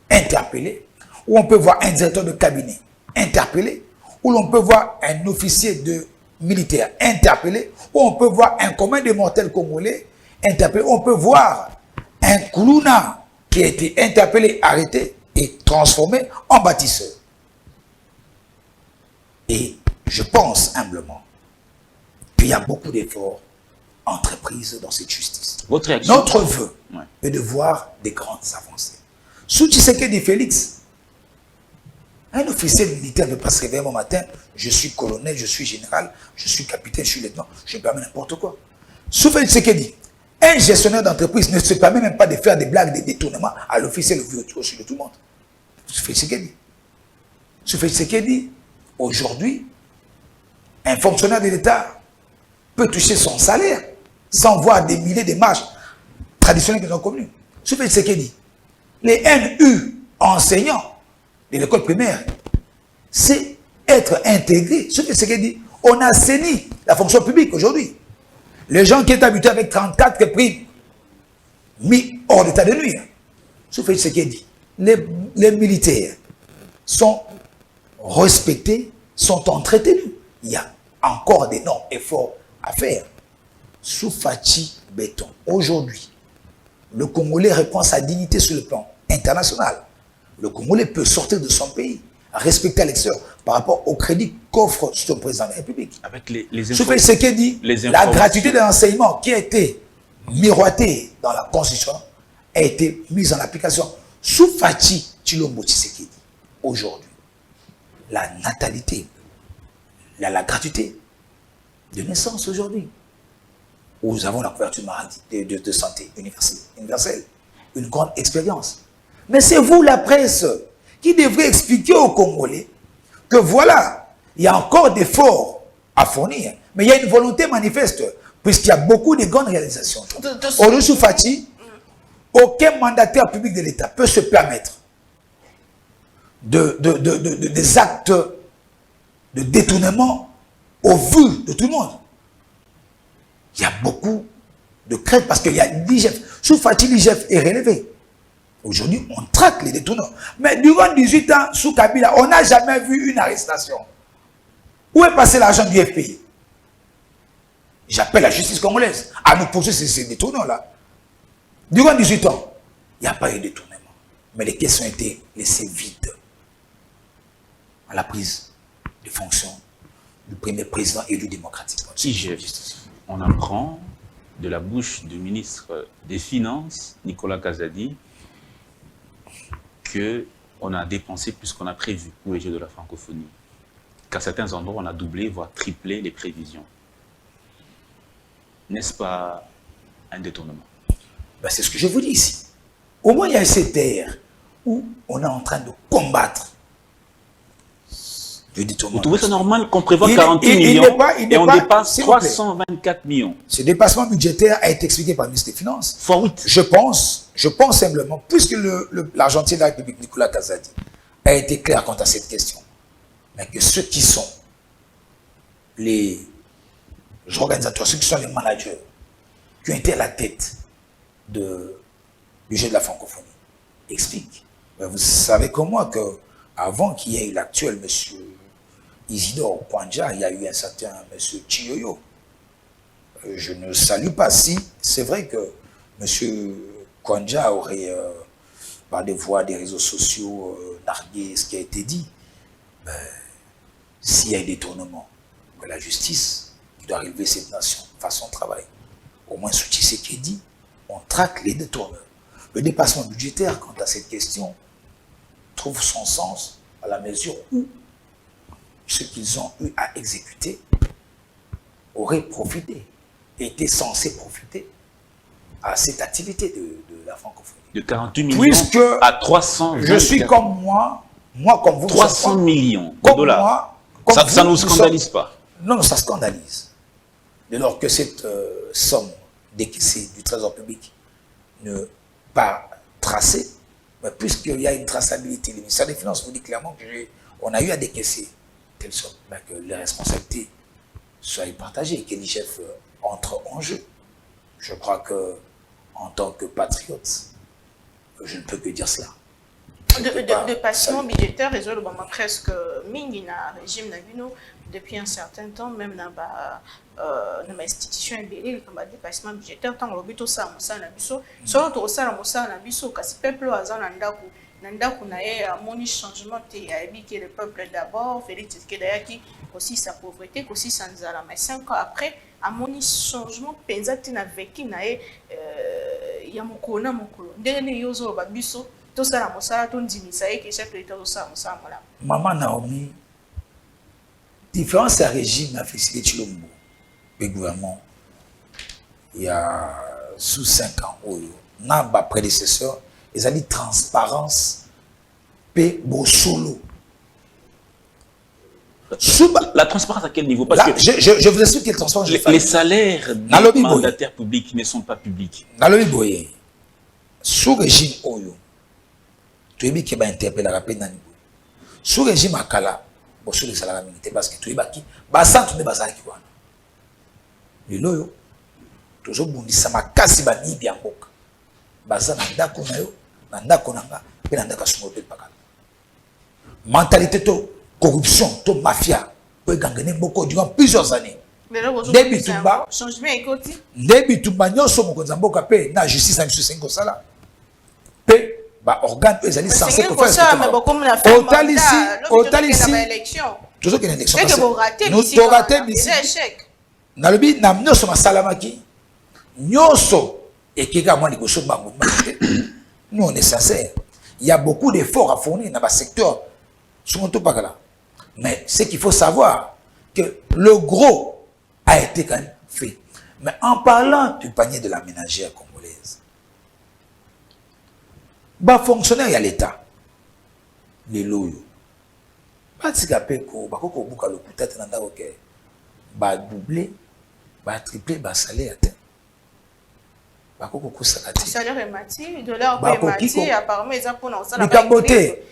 interpellé, où on peut voir un directeur de cabinet interpellé, où l'on peut voir un officier de militaire interpellé, où on peut voir un commun des mortels congolais interpellé, où on peut voir un Koulouna qui a été interpellé, arrêté et transformé en bâtisseur. Et je pense humblement qu'il y a beaucoup d'efforts entreprises dans cette justice. Votre réaction? Notre vœu est de voir des grandes avancées. Sous Tshisekedi Félix, un officier militaire ne peut pas se réveiller un matin, je suis colonel, je suis général, je suis capitaine, je suis lieutenant, je permets n'importe quoi. Sous Félix Tshisekedi, un gestionnaire d'entreprise ne se permet même pas de faire des blagues, des détournements à l'officier le vieux sur tout le monde. Sous Félix Tshisekedi. Sous Félix Tshisekedi, aujourd'hui, un fonctionnaire de l'État peut toucher son salaire sans voir des milliers de marches traditionnelles qui sont connues. Sous Félix Tshisekedi, les NU enseignants de l'école primaire, c'est être intégré. Sous Félix Tshisekedi, on assainit la fonction publique aujourd'hui. Les gens qui sont habitués avec 34 primes mis hors d'état de nuire. Sous Félix Tshisekedi, les militaires sont respectés, sont entretenus. Il y a encore d'énormes efforts à faire. Sous Fachi Béton, aujourd'hui, le Congolais reprend sa dignité sur le plan international. Le Congolais peut sortir de son pays, respecter à l'extérieur par rapport au crédit qu'offre son président de la République. Avec les Sous Félix Tshisekedi, la gratuité de l'enseignement qui a été miroitée dans la Constitution a été mise en application. Sous Fachi Tshilombo Tshisekedi, aujourd'hui, la natalité, la gratuité de naissance aujourd'hui, où nous avons la couverture de santé universelle, une grande expérience. Mais c'est vous, la presse, qui devrez expliquer aux Congolais que voilà, il y a encore d'efforts à fournir, mais il y a une volonté manifeste, puisqu'il y a beaucoup de grandes réalisations. Au-dessus Fachi, aucun mandataire public de l'État peut se permettre des actes de détournement au vu de tout le monde. Il y a beaucoup de crainte parce qu'il y a l'IGF. Sous Fachi, l'IGF est relevé. Aujourd'hui, on traque les détournants. Mais durant 18 ans, sous Kabila, on n'a jamais vu une arrestation. Où est passé l'argent du FPI? J'appelle la justice congolaise à nous poursuivre ces détournants-là. Durant 18 ans, il n'y a pas eu de détournement. Mais les caisses ont été laissées vides à la prise de fonction du premier président élu démocratique. On apprend de la bouche du ministre des Finances, Nicolas Kazadi, qu'on a dépensé plus qu'on a prévu pour les Jeux de la francophonie. Qu'à certains endroits, on a doublé, voire triplé les prévisions. N'est-ce pas un détournement? Ben, c'est ce que je vous dis ici. Au moins, il y a cette ère où on est en train de combattre. Je dis tout le Vous monde. trouvez ça normal qu'on prévoit Il- 48 il millions n'est pas- il n'est et on pas- dépasse s'il vous plaît. 324 millions? Ce dépassement budgétaire a été expliqué par le ministre des Finances. Fois 8. Je pense simplement, puisque l'argentier de la République, Nicolas Kazadi, a été clair quant à cette question, mais que ceux qui sont les organisateurs, ceux qui sont les managers, qui ont été à la tête du jeu de la francophonie, expliquent. Mais vous savez comme moi qu'avant qu'il y ait eu l'actuel monsieur Isidore Kwanja, il y a eu un certain monsieur Chiyoyo. Je ne salue pas. Si c'est vrai que M. Kwanja aurait, par des voies des réseaux sociaux, nargué ce qui a été dit, ben, s'il y a un détournement, que la justice, qui doit relever cette nation, fasse son travail. Au moins, sous ce qui est dit, on traque les détourneurs. Le dépassement budgétaire, quant à cette question, trouve son sens à la mesure où ce qu'ils ont eu à exécuter auraient profité, étaient censés profiter à cette activité de la francophonie. De 48 millions Puisque à 300. je suis comme moi comme vous. 300 millions de comme dollars. moi, comme Ça vous, ne nous scandalise pas. Non, ça scandalise. Dès lors que cette somme décaissée du Trésor public ne pas tracée, mais puisqu'il y a une traçabilité, le ministère des Finances vous dit clairement qu'on a eu à décaisser telle somme, ben que les responsabilités soient partagées et que l'IGF entre en jeu. Je crois que, en tant que patriote, je ne peux que dire cela. De passement budgétaire, réseau presque mingi na régime na bino depuis un certain temps, même dans ma institution ébélée, comme dépassement budgétaire, tant que l'obito ça moussa na biso, solo to ça na moussa na biso, kasi peuple azan nandaku na ye amoni changement te ya ebi que le peuple d'abord, Félix Tshisekedi aussi sa pauvreté, aussi sa nzala, mais 5 ans après, amoni changement penza te na vécu na ye ya mokolo na mokolo, ndenge yozo ba biso. Tout ça, la moussa, tout ndimisa et que chaque état de ça, moussa, voilà. Maman Naomi, différence à régime a fait Chilombo, le gouvernement, il y a sous 5 ans, n'a pas prédécesseur, ils ont dit transparence, paix, beau solo. La transparence à quel niveau? Parce là, que je vous explique quelle transparence je fais. les salaires des mandataires publics ne sont pas publics. Nalobi Boye, sous régime Oyo, tu es bien qui va interpeller la paix nani. Sous régime Akala, bon sur les salaires militaires parce que tu es baki, basan tu ne bazar qui voit. Le loyo, toujours bondi sama kasi ba ni bien boka. Bazan ndako na yo, ndako nanga, pe ndaka sumo pe pakala. Mentalité to corruption, to mafia, peut gagner beaucoup durant plusieurs années. Début tout bas, changement écoute. Début tout bas, nyoso mokonza mboka pe na justice na biso sengo sala. Pe ba organe eux allez censé pour faire ça mais beaucoup na fait ici toujours qu'il y a une élection nous avons raté ici na lobi na nyoso masalamaki nyoso ekeka moi liboso bango nous on est sincère il y a beaucoup d'efforts à fournir dans le secteur surtout pas là mais ce qu'il faut savoir que le gros a été quand même fait mais en parlant du panier de la ménagère congolaise. Bah fonctionnaire y a l'État. Les loyaux. Pas si capé ko ba ko buka le peut-être nanda OK. Ba doubler, ba tripler ba salaire atteint. Ba ko sakati. Salaire est mati, dollar est mati, apparemment ils ont pour nous ça la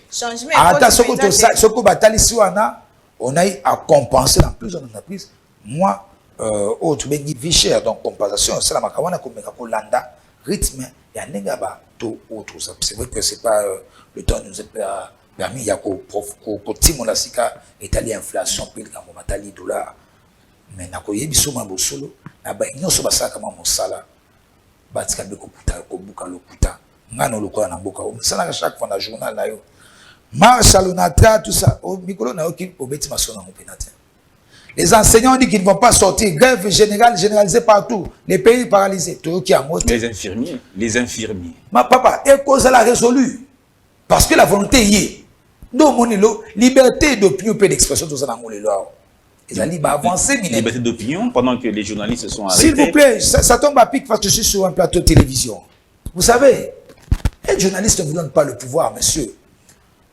changement. Ata soko batalisi wana, on a eu à compenser dans plusieurs entreprises. Moi autre bengi vie cher donc compensation c'est la makawana ko meka ko landa rythme ya nenga ba to autre ça c'est vrai que c'est pas le temps nous a permis ya ko timo la sika étaler inflation puis quand on batali dollar mais na ko yebiso ma bosolo na ba nyoso basaka ma mosala batika be ko puta ko buka lokuta ngano lokola na mboka o misala chaque fois na journal na yo Marshal Onatra tout ça au mikolo na oki au beti masona mo penate. Les enseignants disent qu'ils ne vont pas sortir. Grève générale généralisée partout. Les pays paralysés. Les infirmiers. Les infirmiers. Ma papa, et cause elle a résolu. Parce que la volonté y est. Donc, mon liberté d'opinion et d'expression, tout ça dans les lois. Ils ont dit, avancer. Liberté d'opinion pendant que les journalistes se sont arrêtés. S'il vous plaît, ça tombe à pic parce que je suis sur un plateau de télévision. Vous savez, être journaliste ne vous donne pas le pouvoir, monsieur,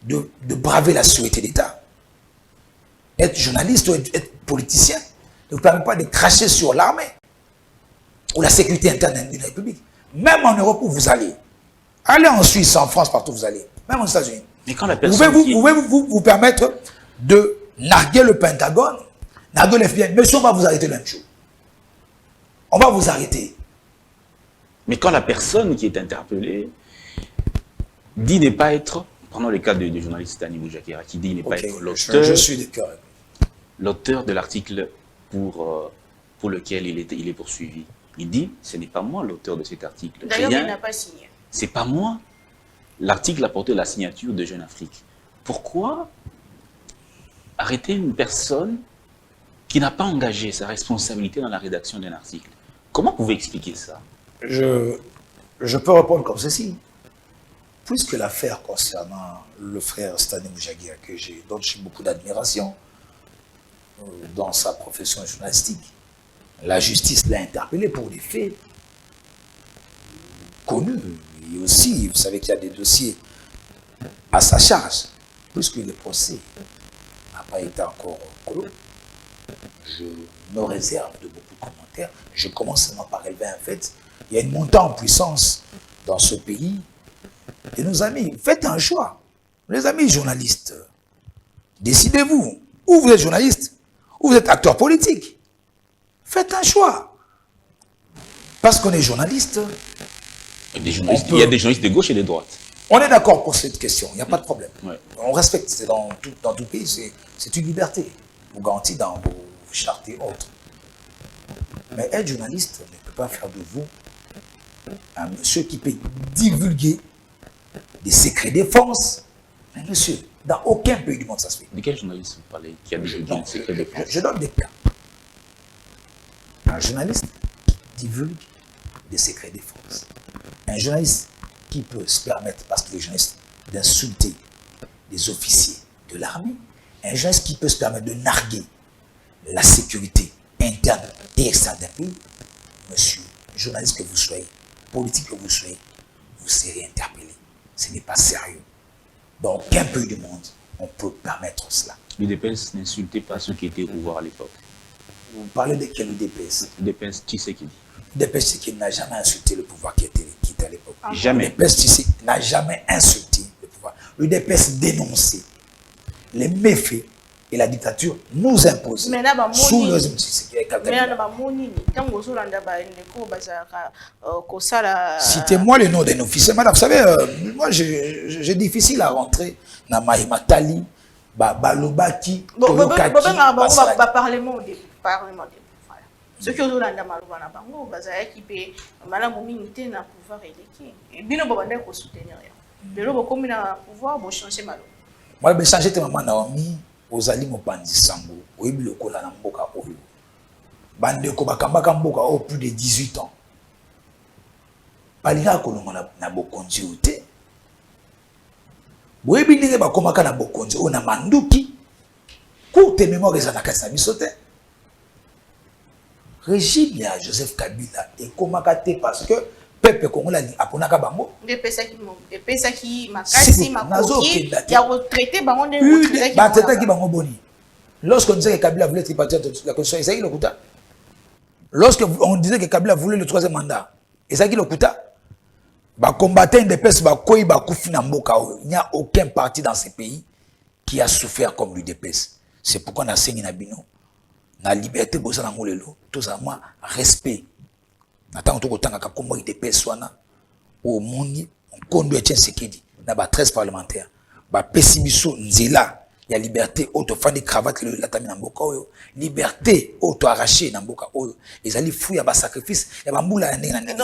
de braver la sûreté d'État. Être journaliste ou être politicien ne vous permet pas de cracher sur l'armée ou la sécurité interne d'une république. Même en Europe où vous allez, allez en Suisse, en France, partout où vous allez, même aux États-Unis. Mais quand la personne Vous pouvez vous permettre de narguer le Pentagone, narguer les FBI. Monsieur, on va vous arrêter l'un jour. On va vous arrêter. Mais quand la personne qui est interpellée dit ne pas être, prenons le cas du journaliste Tani Boujakera, qui dit ne pas être l'auteur. Je suis d'accord. L'auteur de l'article pour lequel il est poursuivi. Il dit, ce n'est pas moi l'auteur de cet article. D'ailleurs, il n'a pas signé. C'est pas moi. L'article a porté la signature de Jeune Afrique. Pourquoi arrêter une personne qui n'a pas engagé sa responsabilité dans la rédaction d'un article? Comment vous pouvez expliquer ça? Je peux répondre comme ceci. Puisque l'affaire concernant le frère Stanley Moujaguia, dont j'ai beaucoup d'admiration dans sa profession journalistique, la justice l'a interpellé pour des faits connus. Et aussi, vous savez qu'il y a des dossiers à sa charge. Puisque le procès n'a pas été encore clos, je me réserve de beaucoup de commentaires. Je commence seulement par relever un fait. Il y a une montée en puissance dans ce pays. Et nos amis, faites un choix. Les amis journalistes, décidez-vous. Ou vous êtes journaliste, ou vous êtes acteur politique. Faites un choix. Parce qu'on est journaliste. Il y a des journalistes de gauche et de droite. On est d'accord pour cette question, il n'y a pas de problème. Ouais. On respecte, c'est dans tout pays, c'est une liberté. Vous garantit dans vos chartes et autres. Mais être journaliste ne peut pas faire de vous un monsieur qui peut divulguer des secrets défense. Mais monsieur, dans aucun pays du monde ça se fait. De quel journaliste vous parlez qui a divulgué des secrets défense? Je donne des cas. Un journaliste qui divulgue des secrets défense. Un journaliste qui peut se permettre, parce qu'il est journaliste, d'insulter des officiers de l'armée. Un journaliste qui peut se permettre de narguer la sécurité interne et externe d'un pays. Monsieur, journaliste que vous soyez, politique que vous soyez, vous serez interpellé. Ce n'est pas sérieux. Dans aucun pays du monde, on peut permettre cela. L'UDPS n'insultait pas ceux qui étaient au pouvoir à l'époque. Vous parlez de quel UDPS? L'UDPS, qui c'est qui dit? L'UDPS qui n'a jamais insulté le pouvoir qui était à l'époque. Jamais. L'UDPS n'a jamais insulté le pouvoir. L'UDPS dénonçait les méfaits et la dictature nous impose sous le régime Tshisekedi. Citez-moi le nom d'un officier. Madame, vous savez, moi j'ai difficile à rentrer dans Mahimatali, Balobaki, Toyokaki. Parlement. Ceux qui ont dans la Malouba na bango, bazaki pe malamu minité na pouvoir électif. Et bino babanda ko soutenir. Mais lo comme na pouvoir bo changer malo. Moi be changer te maman Naomi ozali mopandi sango. Oyebi lokola na mboka oyo. Bande ko bakambaka mboka au plus de 18 ans. Balika kolonga na bokonzi ote. Oyebi ndenge bakomaka na bokonzi o na manduki. Courte mémoire ezana kasa bisote. Régime ya Joseph Kabila et Komakate parce que peuple congolais a ponaka bango. Des pesa qui makasi makoki ya retraité bango de retraité ba tata ki bango boni. Lorsqu'on disait que Kabila voulait tripartite la constitution, Isaïe Lokuta. Lorsque on disait que Kabila voulait le troisième mandat, Isaïe Lokuta. Ba combattant des pes ba koi ba kufi na mboka. Il n'y a aucun parti dans ces pays qui a souffert comme l'UDPS. C'est pourquoi on a saigné na bino. La liberté bosa na ngolelo tout ça moi respect natanga to kotanga ka kombo de peswana au moni on conduit Tshisekedi na ba 13 parlementaires ba pessibiso nzela ya liberté auto fandi cravate le latami na mboka oyo liberté auto arraché na mboka oyo ezali fou ya ba sacrifice ya ba mbula ndenge na ndenge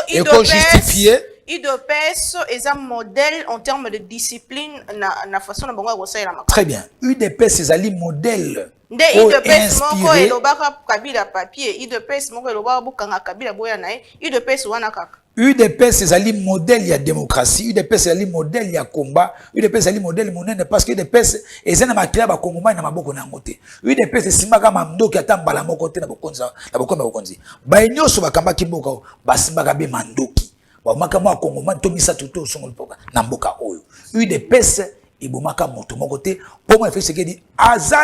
et ko justifier UDPS est un modèle en termes de discipline na façon na bango ya la. Très bien. UDPS ezali modèle. Nde UDPS moko elobaka Kabila papier, UDPS moko elobaka bukanga Kabila boya nae, UDPS wana kaka. UDPS c'est un modèle, il y a démocratie. UDPS c'est un modèle, il y a combat. UDPS c'est un modèle, monnaie parce que UDPS est un makila ba Kongoma na maboko na ngote. UDPS c'est simaka mamdo ki atambala moko te na bokonza, na bokonza bokonzi. Ba nyoso bakamba kimboka ba simaka be mandoki. Ba makama Kongoma to misa tuto songol poka na mboka oyo. UDPS ibomaka moto moko te. Pour moi fait ce qui dit aza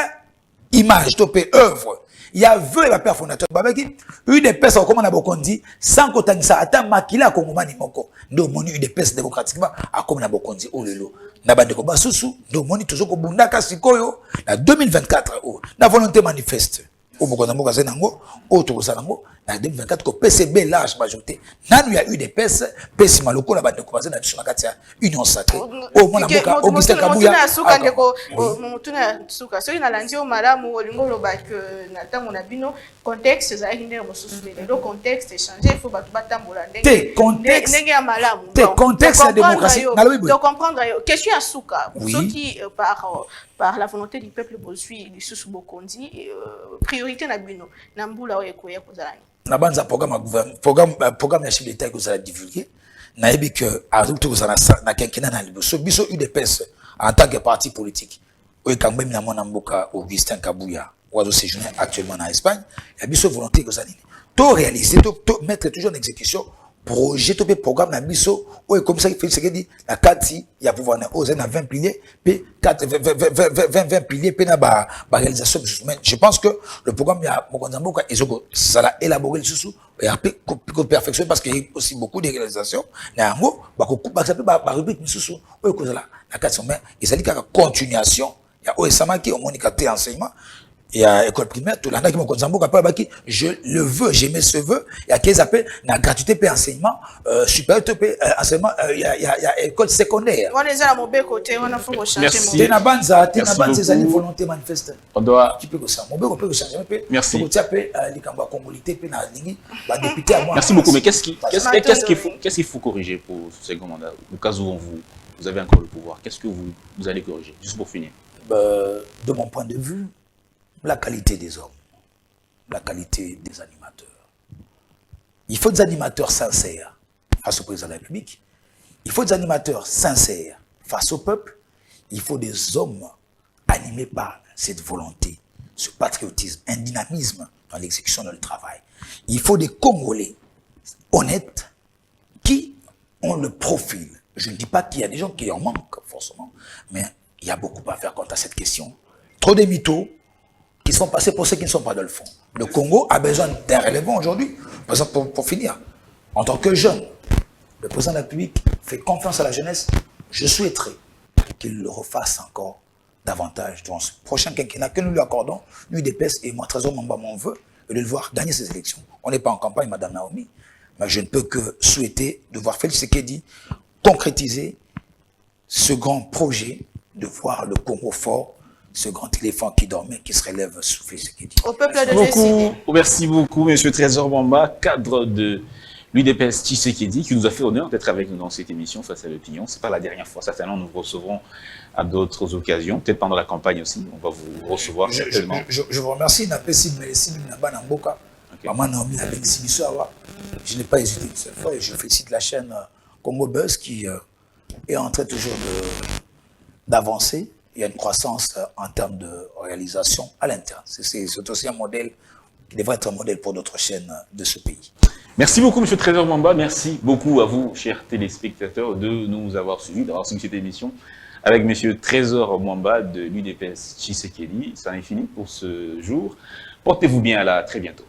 image topé œuvre. Il y a vu la père fondateur babaki UDPS comme on a beaucoup dit sans kotangisa ata makila kongomani moko ndo moni UDPS démocratiquement a comme on a beaucoup dit oh lelo na bande ko basusu ndo moni toujours ko bundaka sikoyo na 2024 oh na volonté manifeste au bokonza mboka zenango o to kosalango na 2024 ko PCB large majorité nanu ya UDPS pesi maloko la bande ko bazena na kati ya union sacrée au mona mboka Augustin Kabuya suka ndeko mutuna suka so ina lanzi o malamu olingo loba que na tango na bino contexte za hinde mosusu le contexte changer il faut batambola ndenge contexte ndenge ya malamu contexte la démocratie de comprendre question ya suka pour ceux qui par la volonté du peuple bozui du sous bokondi priorité na bino na mbula oyo ekoya kozalani na banza programme ya chef d'état que ça a divulgué na yebi que azuto ko sana na kenkena na liboso biso UDPS en tant que parti politique oyo kangbe na mona mboka Augustin Kabuya ozo séjourner actuellement en Espagne ya biso volonté ko ça nini to réaliser to mettre toujours en exécution projet to programme na biso oyo comme ça il fait ce que dit la kati ya pouvoir na ozen na 20 piliers p 20 piliers pe na ba réalisation. Mais je pense que le programme ya mokonza mboka ezoko ça l'a élaboré le sous et après perfectionner parce qu'il y a aussi beaucoup de réalisations na ngo ba ça peut ba rubrique sous oyo ko la kati mais ezali ka continuation ya oyo samaki au monicateur enseignement. Il y a école primaire, tout le monde qui je le veux, j'aimais ce vœu. Il y a qu'ils appellent la gratuité pour enseignement supérieur, enseignement, il y a école secondaire. On est à mon côté, on a fait changer. Merci. T'es na banza, volonté manifeste. On doit. Tu peux que ça. Mon béco peut changer. Merci. Les cambas congolais, puis na lingi, ba député à moi. Merci beaucoup. Mais qu'est-ce qu'il faut corriger pour ce second mandat? Au cas où vous avez encore le pouvoir, qu'est-ce que vous allez corriger? Juste pour finir. De mon point de vue, la qualité des hommes, la qualité des animateurs. Il faut des animateurs sincères face au président de la République. Il faut des animateurs sincères face au peuple. Il faut des hommes animés par cette volonté, ce patriotisme, un dynamisme dans l'exécution de leur travail. Il faut des Congolais honnêtes qui ont le profil. Je ne dis pas qu'il y a des gens qui en manquent forcément, mais il y a beaucoup à faire quant à cette question. Trop de mythos qui sont passés pour ceux qui ne sont pas dans le fond. Le Congo a besoin d'un relèvement aujourd'hui. Par exemple, pour finir, en tant que jeune, le président de la République fait confiance à la jeunesse. Je souhaiterais qu'il le refasse encore davantage dans ce prochain quinquennat que nous lui accordons, nous UDPS et moi, Trésor Mamba, mon vœu, et de le voir gagner ces élections. On n'est pas en campagne, Madame Naomi, mais je ne peux que souhaiter de voir Félix Tshisekedi concrétiser ce grand projet de voir le Congo fort, ce grand éléphant qui dormait, qui se relève sous Félix Tshisekedi. Au peuple de décider. Merci beaucoup, Monsieur Trésor Mamba, cadre de l'UDPS Tshisekedi, qui nous a fait honneur d'être avec nous dans cette émission Face à l'opinion. Ce n'est pas la dernière fois, certainement nous vous recevrons à d'autres occasions, peut-être pendant la campagne aussi, on va vous recevoir certainement. Je vous remercie, je n'ai pas hésité une seule fois et je félicite la chaîne Congo Buzz qui est en train toujours d'avancer. Il y a une croissance en termes de réalisation à l'interne. C'est aussi un modèle qui devrait être un modèle pour d'autres chaînes de ce pays. Merci beaucoup, M. Trésor Mamba. Merci beaucoup à vous, chers téléspectateurs, de nous avoir suivis, d'avoir suivi cette émission avec M. Trésor Mamba de l'UDPS Tshisekedi. Ça en est fini pour ce jour. Portez-vous bien, à très bientôt.